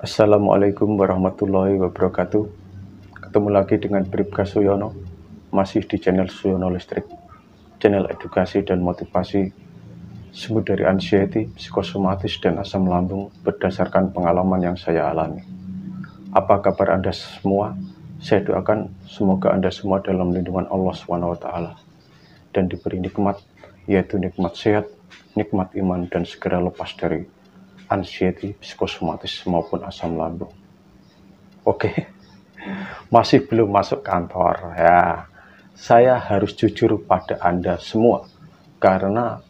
Assalamualaikum warahmatullahi wabarakatuh. Ketemu lagi dengan Bribka Suyono, masih di channel Suyono Listrik, channel edukasi dan motivasi sumber dari anxiety, psikosomatis, dan asam lambung berdasarkan pengalaman yang saya alami. Apa kabar Anda semua? Saya doakan semoga Anda semua dalam lindungan Allah SWT dan diberi nikmat, yaitu nikmat sehat, nikmat iman, dan segera lepas dari anxiety, psikosomatis, maupun asam lambung. Oke, masih belum masuk kantor ya. Saya harus jujur pada Anda semua, karena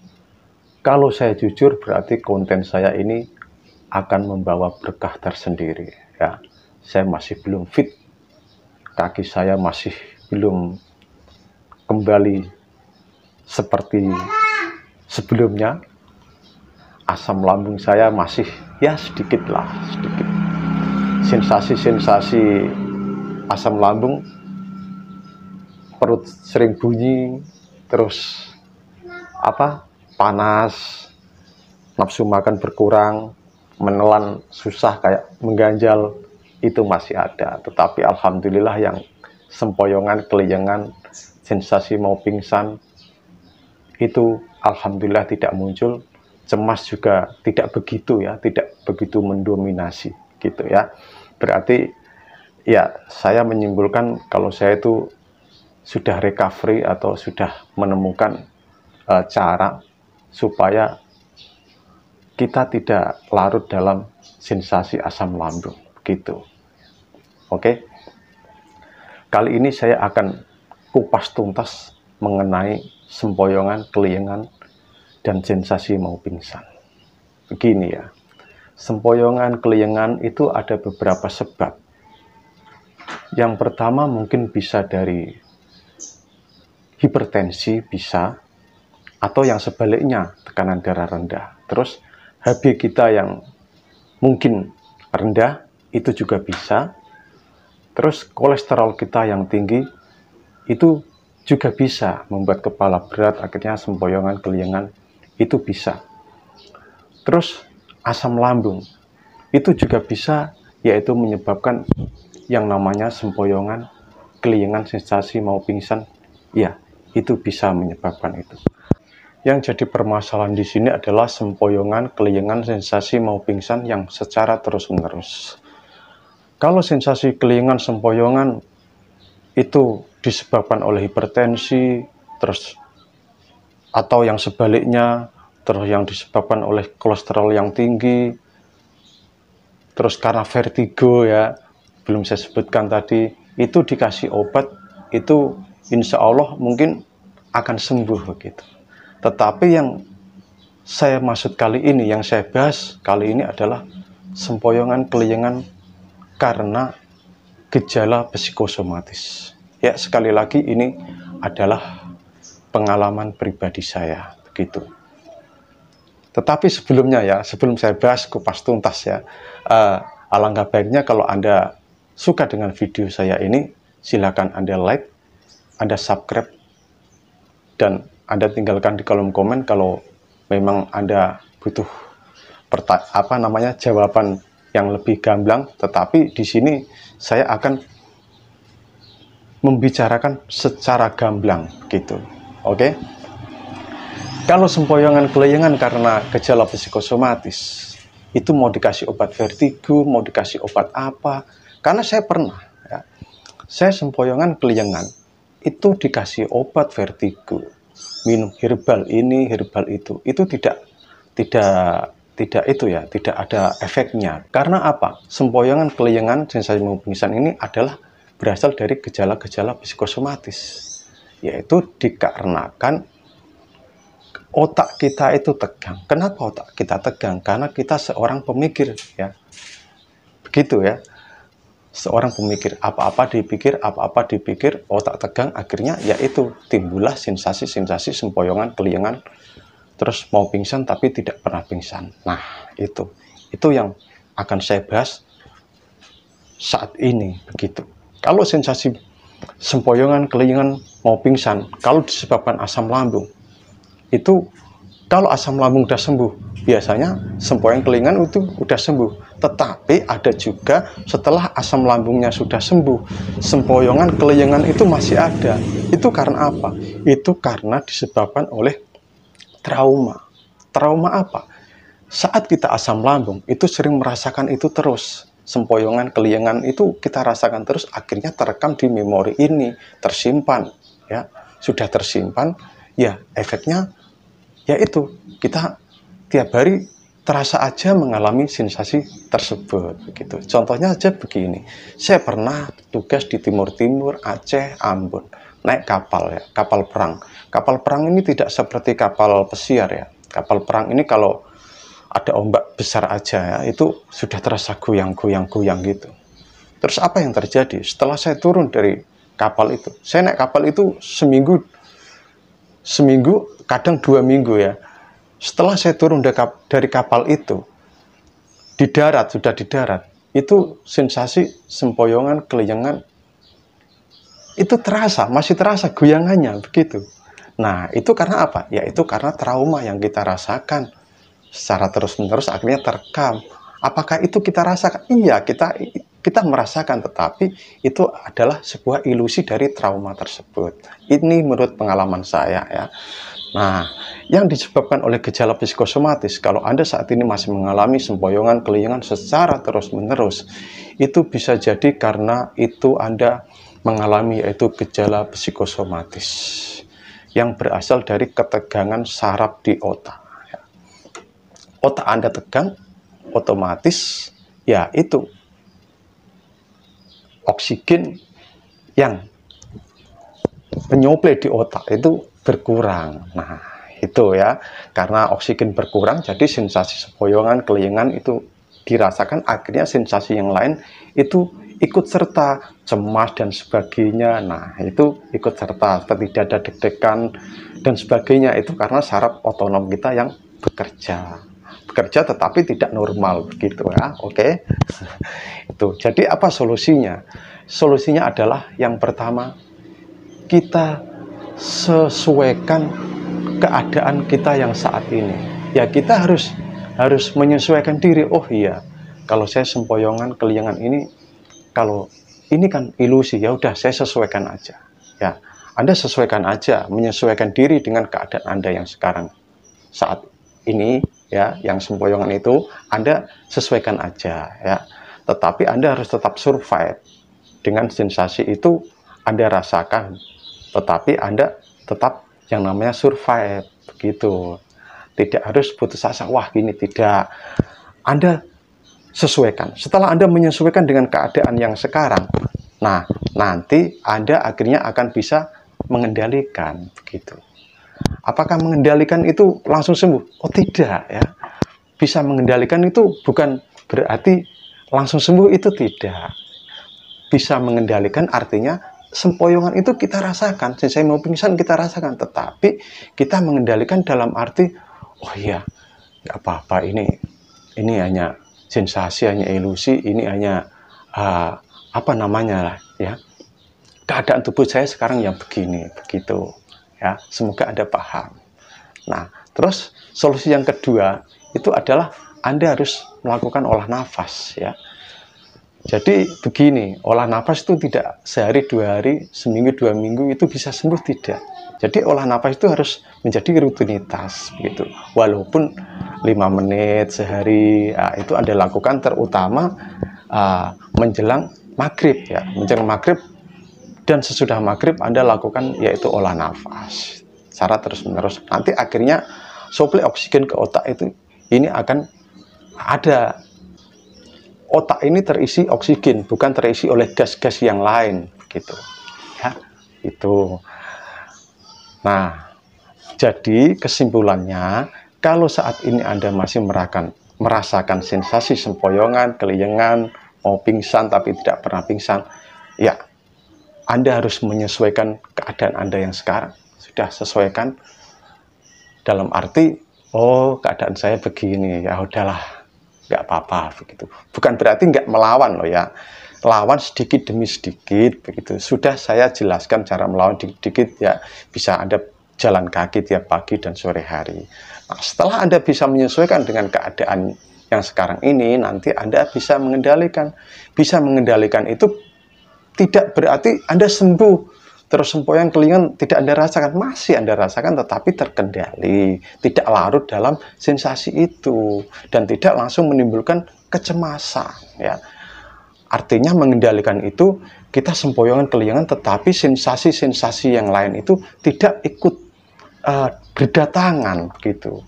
kalau saya jujur berarti konten saya ini akan membawa berkah tersendiri ya. Saya masih belum fit, kaki saya masih belum kembali seperti sebelumnya, asam lambung saya masih ya sedikit sensasi asam lambung, perut sering bunyi, terus panas, nafsu makan berkurang, menelan susah, kayak mengganjal, itu masih ada. Tetapi alhamdulillah yang sempoyongan, keliengan, sensasi mau pingsan itu alhamdulillah tidak muncul. Cemas juga tidak begitu ya, tidak begitu mendominasi gitu ya. Berarti ya saya menyimpulkan kalau saya itu sudah recovery atau sudah menemukan cara supaya kita tidak larut dalam sensasi asam lambung gitu. Oke. Kali ini saya akan kupas tuntas mengenai sempoyongan, keliengan, dan sensasi mau pingsan. Begini ya, sempoyongan, keliengan itu ada beberapa sebab. Yang pertama mungkin bisa dari hipertensi, bisa, atau yang sebaliknya, tekanan darah rendah. Terus HB kita yang mungkin rendah, itu juga bisa. Terus kolesterol kita yang tinggi, itu juga bisa membuat kepala berat, akhirnya sempoyongan, keliengan, itu bisa. Terus asam lambung itu juga bisa, yaitu menyebabkan yang namanya sempoyongan, keliengan, sensasi mau pingsan. Ya, itu bisa menyebabkan itu. Yang jadi permasalahan di sini adalah sempoyongan, keliengan, sensasi mau pingsan yang secara terus-menerus. Kalau sensasi keliengan, sempoyongan itu disebabkan oleh hipertensi, terus atau yang sebaliknya, terus yang disebabkan oleh kolesterol yang tinggi, terus karena vertigo ya, belum saya sebutkan tadi, itu dikasih obat, itu insya Allah mungkin akan sembuh begitu. Tetapi yang saya maksud kali ini, yang saya bahas kali ini adalah sempoyongan, keliengan karena gejala psikosomatis. Ya, sekali lagi ini adalah pengalaman pribadi saya begitu. Tetapi sebelumnya ya, sebelum saya bahas kupas tuntas ya, alangkah baiknya kalau Anda suka dengan video saya ini, silakan Anda like, Anda subscribe, dan Anda tinggalkan di kolom komen kalau memang Anda butuh jawaban yang lebih gamblang. Tetapi di sini saya akan membicarakan secara gamblang gitu. Oke? Kalau sempoyongan, keliengan karena gejala psikosomatis, itu mau dikasih obat vertigo, mau dikasih obat apa? Karena saya pernah ya, saya sempoyongan, keliengan itu dikasih obat vertigo, minum herbal ini, herbal itu tidak itu ya, tidak ada efeknya. Karena apa? Sempoyongan, keliengan, sensasi mau pingsan ini adalah berasal dari gejala-gejala psikosomatis, yaitu dikarenakan otak kita itu tegang. Kenapa otak kita tegang? Karena kita seorang pemikir ya, begitu ya. Seorang pemikir, apa-apa dipikir, otak tegang, akhirnya yaitu timbullah sensasi-sensasi sempoyongan, keliengan, terus mau pingsan tapi tidak pernah pingsan. Nah, itu yang akan saya bahas saat ini begitu. Kalau sensasi sempoyongan, keliengan, mau pingsan, kalau disebabkan asam lambung, itu Kalau asam lambung udah sembuh, biasanya sempoyongan kelingan itu udah sembuh. Tetapi ada juga setelah asam lambungnya sudah sembuh, sempoyongan kelingan itu masih ada. Itu karena apa? Itu karena disebabkan oleh trauma. Trauma apa? Saat kita asam lambung, itu sering merasakan itu terus. Sempoyongan kelingan itu kita rasakan terus, akhirnya terekam di memori ini, tersimpan. Ya, sudah tersimpan, ya efeknya yaitu kita tiap hari terasa aja mengalami sensasi tersebut begitu. Contohnya aja begini, saya pernah tugas di Timur Timur, Aceh, Ambon, naik kapal ya, kapal perang. Kapal perang ini tidak seperti kapal pesiar ya. Kapal perang ini kalau ada ombak besar aja ya, itu sudah terasa goyang-goyang gitu. Terus apa yang terjadi? Setelah saya turun dari kapal itu, saya naik kapal itu seminggu, kadang 2 minggu ya. Setelah saya turun dari kapal itu, di darat, sudah di darat, itu sensasi sempoyongan, kelingan, itu terasa, masih terasa goyangannya, begitu. Nah, itu karena apa? Ya, itu karena trauma yang kita rasakan secara terus-menerus, akhirnya terekam. Apakah itu kita rasakan? Iya, kita merasakan, tetapi itu adalah sebuah ilusi dari trauma tersebut. Ini menurut pengalaman saya ya. Nah, yang disebabkan oleh gejala psikosomatis, kalau Anda saat ini masih mengalami sempoyongan kelingan secara terus-menerus, itu bisa jadi karena itu Anda mengalami yaitu gejala psikosomatis yang berasal dari ketegangan saraf di otak. Otak Anda tegang, otomatis ya itu oksigen yang menyuplai di otak itu berkurang. Nah, itu ya, karena oksigen berkurang, jadi sensasi sempoyongan, kelingan itu dirasakan, akhirnya sensasi yang lain itu ikut serta, cemas dan sebagainya. Nah, itu ikut serta, seperti dada deg-degan dan sebagainya, itu karena saraf otonom kita yang bekerja tetapi tidak normal begitu ya. Oke. Itu. Jadi apa solusinya? Solusinya adalah yang pertama, kita sesuaikan keadaan kita yang saat ini. Ya, kita harus menyesuaikan diri. Oh iya, kalau saya sempoyongan kelingan ini, kalau ini kan ilusi, ya udah saya sesuaikan aja. Ya, Anda sesuaikan aja, menyesuaikan diri dengan keadaan Anda yang sekarang saat ini ya, yang sempoyongan itu Anda sesuaikan aja ya. Tetapi Anda harus tetap survive dengan sensasi itu Anda rasakan. Tetapi Anda tetap yang namanya survive begitu. Tidak harus putus asa, wah gini, tidak. Anda sesuaikan. Setelah Anda menyesuaikan dengan keadaan yang sekarang, nah nanti Anda akhirnya akan bisa mengendalikan begitu. Apakah mengendalikan itu langsung sembuh? Oh tidak ya. Bisa mengendalikan itu bukan berarti langsung sembuh, itu tidak. Bisa mengendalikan artinya sempoyongan itu kita rasakan, saya mau pingsan kita rasakan, tetapi kita mengendalikan dalam arti, oh iya, nggak apa-apa, ini hanya sensasi, hanya ilusi, ini hanya apa namanya lah ya, keadaan tubuh saya sekarang yang begini, begitu ya. Semoga Anda paham. Nah, terus solusi yang kedua itu adalah Anda harus melakukan olah nafas ya. Jadi begini, olah nafas itu tidak sehari 2 hari, seminggu 2 minggu itu bisa sembuh, tidak. Jadi olah nafas itu harus menjadi rutinitas begitu. Walaupun 5 menit sehari, itu Anda lakukan terutama menjelang maghrib ya, menjelang maghrib dan sesudah maghrib Anda lakukan yaitu olah nafas secara terus-menerus. Nanti akhirnya suplai oksigen ke otak itu ini akan ada. Otak ini terisi oksigen, bukan terisi oleh gas-gas yang lain, gitu. Ya, itu. Nah, jadi kesimpulannya, kalau saat ini Anda masih merasakan sensasi sempoyongan, kelingan, mau pingsan tapi tidak pernah pingsan, ya, Anda harus menyesuaikan keadaan Anda yang sekarang. Sudah sesuaikan dalam arti, oh keadaan saya begini, ya udahlah. Nggak apa-apa begitu. Bukan berarti nggak melawan loh ya. Lawan sedikit demi sedikit begitu. Sudah saya jelaskan cara melawan sedikit ya. Bisa Anda jalan kaki tiap pagi dan sore hari. Nah, setelah Anda bisa menyesuaikan dengan keadaan yang sekarang ini, nanti Anda bisa mengendalikan. Bisa mengendalikan itu tidak berarti Anda sembuh. Terus sempoyan kelingan tidak Anda rasakan, masih Anda rasakan tetapi terkendali, tidak larut dalam sensasi itu dan tidak langsung menimbulkan kecemasan ya. Artinya mengendalikan itu kita sempoyongan kelingan tetapi sensasi-sensasi yang lain itu tidak ikut berdatangan gitu.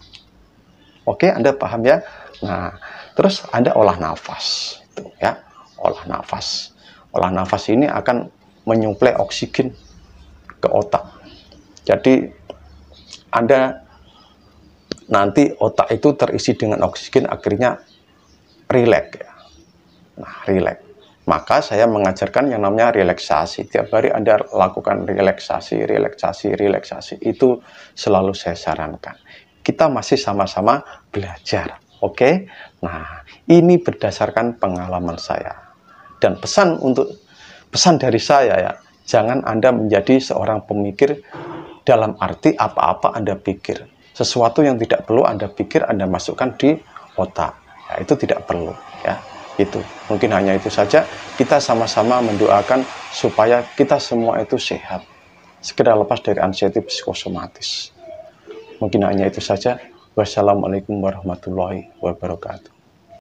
Oke, Anda paham ya? Nah, terus Anda olah nafas itu ya. Olah nafas. Olah nafas ini akan menyuplai oksigen ke otak. Jadi Anda nanti otak itu terisi dengan oksigen, akhirnya rileks ya. Nah, rileks. Maka saya mengajarkan yang namanya relaksasi. Tiap hari Anda lakukan relaksasi, relaksasi, relaksasi. Itu selalu saya sarankan. Kita masih sama-sama belajar. Oke? Nah, ini berdasarkan pengalaman saya. Dan pesan dari saya ya, jangan Anda menjadi seorang pemikir dalam arti apa-apa Anda pikir. Sesuatu yang tidak perlu Anda pikir, Anda masukkan di otak. Ya, itu tidak perlu. Ya, itu. Mungkin hanya itu saja. Kita sama-sama mendoakan supaya kita semua itu sehat. Segera lepas dari anxiety psikosomatis. Mungkin hanya itu saja. Wassalamualaikum warahmatullahi wabarakatuh.